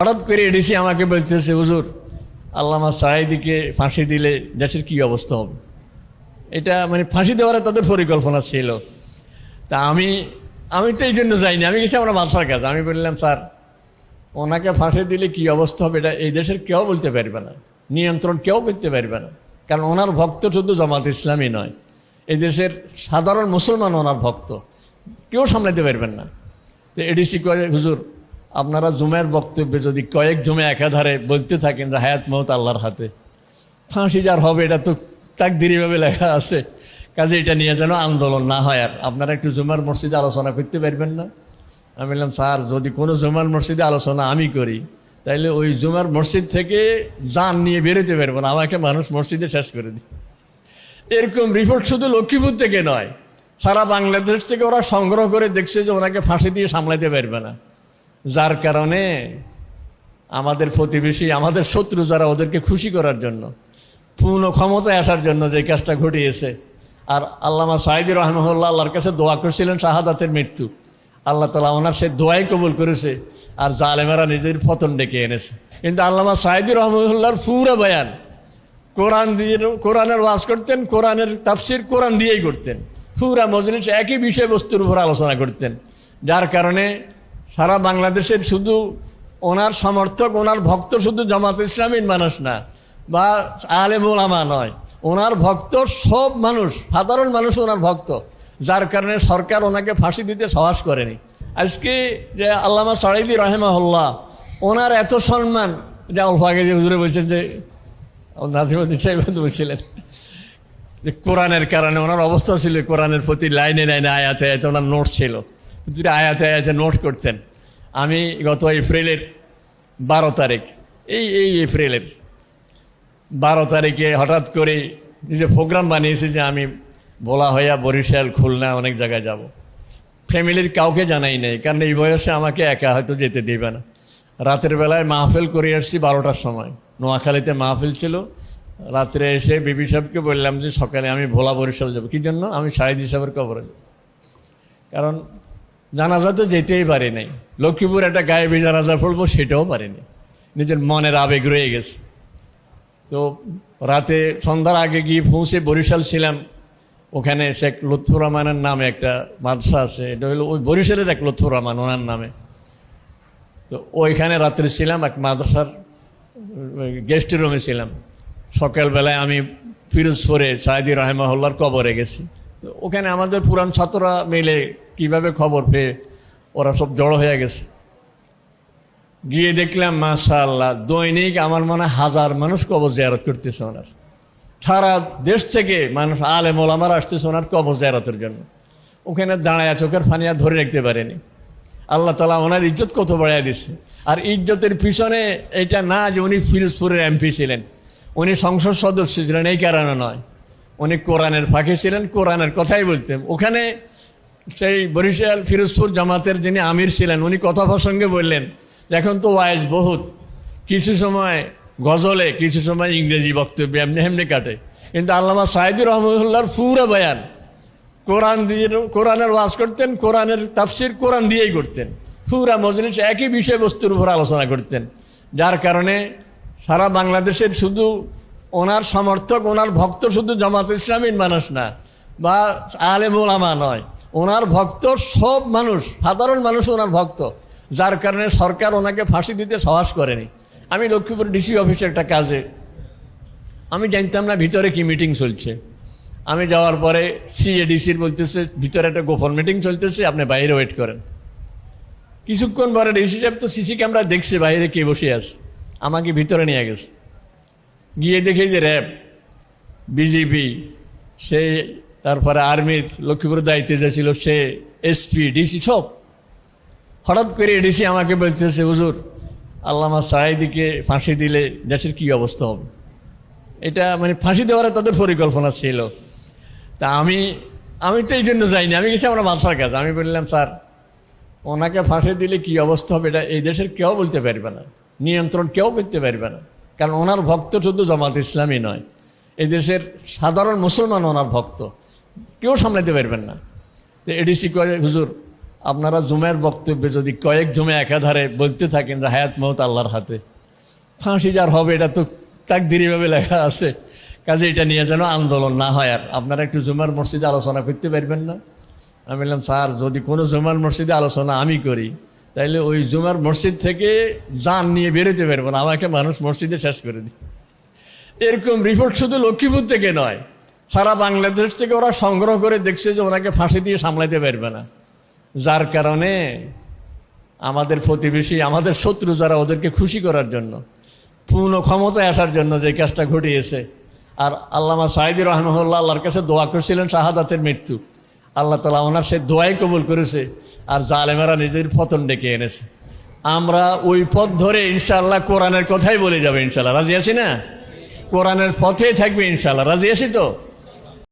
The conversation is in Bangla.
হঠাৎ করে এডিসি আমাকে বলতেছে, হুজুর আল্লামা সাঈদীকে ফাঁসি দিলে দেশের কি অবস্থা হবে। এটা মানে ফাঁসি দেওয়ার তাদের পরিকল্পনা ছিল। তা আমি তো এই জন্য যাইনি, আমি গেছি আমার বাদশার কাছে। আমি বললাম, স্যার ওনাকে ফাঁসি দিলে কি অবস্থা হবে এটা এই দেশের কেউ বলতে পারবে না, নিয়ন্ত্রণ কেউ করতে পারবে না। কারণ ওনার ভক্ত শুধু জামাত ইসলামী নয়, এই দেশের সাধারণ মুসলমান ওনার ভক্ত, কেউ সামলাতে পারবেন না। তো এডিসি কয়ে, হুজুর আপনারা জুমের বক্তব্যে যদি কয়েক জমে একাধারে বলতে থাকেন যে হায়াত মওত আল্লাহর হাতে, ফাঁসি যার হবে এটা তো তাকদীরিভাবে লেখা আছে, কাজে এটা নিয়ে যেন আন্দোলন না হয়, আর আপনারা একটু জুমার মসজিদে আলোচনা করতে পারবেন না। আমি বললাম, স্যার যদি কোনো জুমার মসজিদে আলোচনা আমি করি তাইলে ওই জুমার মসজিদ থেকে জান নিয়ে বেরোতে পারবো না, আমাকে মানুষ মসজিদে শেষ করে দিই। এরকম রিপোর্ট শুধু লক্ষ্মীপুর থেকে নয়, সারা বাংলাদেশ থেকে ওরা সংগ্রহ করে দেখছে যে ওনাকে ফাঁসি দিয়ে সামলাতে পারবে না। যার কারণে আমাদের প্রতিবেশী, আমাদের শত্রু যারা, ওদেরকে খুশি করার জন্য, পূর্ণ ক্ষমতায় আসার জন্য যে কাজটা ঘটিয়েছে। আর আল্লামা সাঈদী রহমাহুল্লাহ আল্লাহর কাছে দোয়া করছিলেন শাহাদাতের মৃত্যু, আল্লাহ তাআলা ওনার সে দোয়াই কবুল করেছে, আর জালেমেরা নিজের পতন ডেকে এনেছে। কিন্তু আল্লামা সাঈদী রহমাহুল্লাহর পুরো বয়ান কোরআন দিয়ে, কোরআনের ওয়াজ করতেন, কোরআনের তাফসির কোরআন দিয়েই করতেন, পুরা মজলিস একই বিষয়বস্তুর উপর আলোচনা করতেন। যার কারণে সারা বাংলাদেশের শুধু ওনার সমর্থক, ওনার ভক্ত শুধু জামাত ইসলামীর মানুষ না বা আলেম ওলামা নয়, ওনার ভক্ত সব মানুষ, সাধারণ মানুষ ওনার ভক্ত। যার কারণে সরকার ওনাকে ফাঁসি দিতে সাহস করেনি। আজকে যে আল্লামা সাঈদী রাহিমাহুল্লাহ, ওনার এত সম্মান, যে অল্প আগে যে হুজুরে বলছেন যে নাজিমুদ্দিন সাহেব বলছিলেন যে কোরআনের কারণে ওনার অবস্থা ছিল, কোরআনের প্রতি লাইনে লাইনে আয়াতে আয়াতে ওনার নোট ছিল, প্রতিটা আয়াতে আয়াতে নোট করতেন। আমি গত এপ্রিলের 12 তারিখ, এই এপ্রিলের 12 তারিখে হঠাৎ করে নিজে প্রোগ্রাম বানিয়েছি যে আমি ভোলা হইয়া বরিশাল, খুলনা অনেক জায়গায় যাব। ফ্যামিলির কাউকে জানাই নেই, কারণ এই বয়সে আমাকে একা হয়তো যেতে দেবে না। রাতের বেলায় মাহফিল করে আসছি 12টার সময়, নোয়াখালীতে মাহফিল ছিল। রাত্রে এসে বিবি সাহেবকে বললাম যে সকালে আমি ভোলা বরিশাল যাব। কি জন্য? আমি সাঈদী সাহেবের কবরে যাব। কারণ জানাজা তো যেতেই পারি নাই, লক্ষ্মীপুর একটা গায়েবী জানাজা পড়বো সেটাও পারিনি, নিজের মনের আবেগ রয়ে গেছে। তো রাতে সন্ধ্যার আগে গিয়ে পৌঁছে বরিশাল ছিলাম। ওখানে শেখ লুৎফুর রহমানের নামে একটা মাদ্রাসা আছে, এটা হলো ওই বরিশালের এক লুৎফুর রহমান, ওনার নামে। তো ওইখানে রাত্রে ছিলাম, এক মাদ্রাসার গেস্ট রুমে ছিলাম। সকালবেলায় আমি ফিরোজপুরে সাঈদী রাহিমাহুল্লাহর কবরে গেছি। তো ওখানে আমাদের পুরান ছাত্ররা মিলে কিভাবে খবর পেয়ে ওরা সব জড়ো হয়ে গেছে। গিয়ে দেখলাম মাশাআল্লাহ দৈনিক আমার মনে হয় 1000 মানুষ কবর জিয়ারত করতেছে ওনার। সারা দেশ থেকে মানুষ, আলেম ওলামারা আসতেছে ওনার কবর জিয়ারতের জন্য। ওখানে দাঁড়ায় চোখের ফানিয়া ধরে রাখতে পারেনি। আল্লাহ তাআলা ওনার ইজ্জত কত বাড়াইয়া দিচ্ছে। আর ইজ্জতের পিছনে এটা না যে উনি ফিরোজপুরের এমপি ছিলেন, উনি সংসদ সদস্য ছিলেন, এই কারণে নয়। উনি কোরআনের ফাঁকে ছিলেন, কোরআনের কথাই বলতেন। ওখানে সেই বরিশাল ফিরোজপুর জামাতের যিনি আমির ছিলেন, উনি কথা প্রসঙ্গে বললেন এখন তো ওয়াইজ বহুত, কিছু সময় গজলে, কিছু সময় ইংরেজি বক্তব্য, এমনি এমনি কাটে। কিন্তু আল্লামা সাঈদী রহমাহুল্লাহর পুরো বয়ান কোরআন দিয়ে, কোরআনের ওয়াজ করতেন, কোরআনের তাফসির কোরআন দিয়েই করতেন, পুরা মজলিস একই বিষয়বস্তুর উপর আলোচনা করতেন। যার কারণে সারা বাংলাদেশের শুধু ওনার সমর্থক, ওনার ভক্ত শুধু জামাত ইসলামীর মানুষ না বা আলেম ওলামা নয়, ওনার ভক্ত সব মানুষ, সাধারণ মানুষ ওনার ভক্ত। যার কারণে সরকার ওনাকে ফাঁসি দিতে সাহস করেনি। আমি লক্ষ্মীপুর ডিসি অফিসে একটা কাজে, আমি জানতাম না ভিতরে কি মিটিং চলছে। আমি যাওয়ার পরে সিএডিসির বলতেছে ভিতরে একটা গোপন মিটিং চলতেছে, আপনি বাইরে ওয়েট করেন। কিছুক্ষণ পরে ডিসি সাহেব তো সিসি ক্যামেরা দেখছে বাইরে কে বসে আছে, আমাকে ভিতরে নিয়ে গেছে। গিয়ে দেখে যে র্যাব, বিজেপি, সে তারপরে আর্মির লক্ষ্মীপুরের দায়িত্বে যে ছিল সে, এসপি, ডিসি সব। হঠাৎ করে ডিসি আমাকে বলতেছে, হুজুর আল্লামা সাঈদীকে ফাঁসি দিলে দেশের কি অবস্থা হবে। এটা মানে ফাঁসি দেওয়ার তাদের পরিকল্পনা ছিল। তা আমি তো এই জন্য যাইনি, আমি গেছি আমার বাদশার কাছে। আমি বললাম, স্যার ওনাকে ফাঁসি দিলে কি অবস্থা হবে এটা এই দেশের কেউ বলতে পারবে না, নিয়ন্ত্রণ কেউ করতে পারবে না। কারণ ওনার ভক্ত শুধু জামাত ইসলামী নয়, এই দেশের সাধারণ মুসলমান ওনার ভক্ত, কেউ সামলাতে পারবেন না। তো এডিসি কয়ে, হুজুর আপনারা জুমের বক্তব্যে যদি কয়েক জমে একাধারে বলতে থাকেন যে হায়াত মওত আল্লাহর হাতে, ফাঁসি যার হবে এটা তো তাকদীরিভাবে লেখা আছে, কাজে এটা নিয়ে যেন আন্দোলন না হয়। আর আপনারা একটু জুমার মসজিদে আলোচনা করতে পারবেন না? আমি বললাম, স্যার যদি কোনো জুমার মসজিদে আলোচনা আমি করি তাইলে ওই জুমার মসজিদ থেকে জান নিয়ে বেরোতে পারবো না, আমাকে মানুষ মসজিদে শেষ করে দিই। এরকম রিপোর্ট শুধু লক্ষ্মীপুর থেকে নয়, সারা বাংলাদেশ থেকে ওরা সংগ্রহ করে দেখছে যে ওনাকে ফাঁসি দিয়ে সামলাতে পারবে না, যার কারণে আমাদের প্রতিবেশী, আমাদের শত্রু যারা, ওদেরকে খুশি করার জন্য, পূর্ণ ক্ষমতায় আসার জন্য যে কাজটা ঘটিয়েছে। আর আল্লামা সাঈদী রহমাহুল্লাহ আল্লাহর কাছে দোয়া করছিলেন শাহাদাতের মৃত্যু, আল্লাহ তাআলা ওনার সে দোয়াই কবুল করেছে, আর জালেমেরা নিজেদের পতন ডেকে এনেছে। আমরা ওই পথ ধরে ইনশাআল্লাহ কোরআনের কথাই বলে যাবে ইনশাআল্লাহ, রাজি আছি না? কোরআনের পথেই থাকবে ইনশাআল্লাহ, রাজি আছি তো?